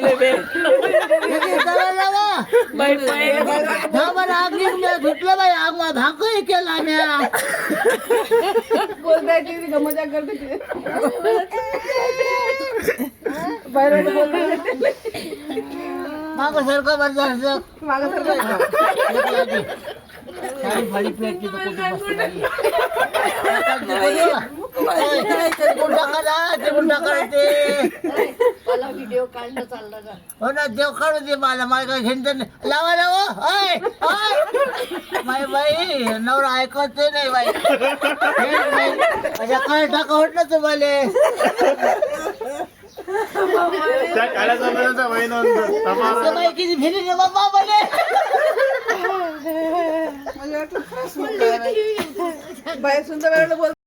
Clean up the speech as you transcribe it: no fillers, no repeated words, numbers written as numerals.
पहिले बे आग निघल्या सुटलं बाई आग मा धाकही केला म्या बोलतायची मजा करते मागं सरका बरं मागं सरका फाडी प्लेटची तर कुठे मला व्हिडिओ काढणं चाललं का हो ना देव काढू दे मला काय घेणं लावा लावा माय बाई नवरा ऐकत नाही बाई माझ्या काय टाका होत ना तुम्हाला बाई किती फिरी रे बाबा मला बाय सुंदर बोल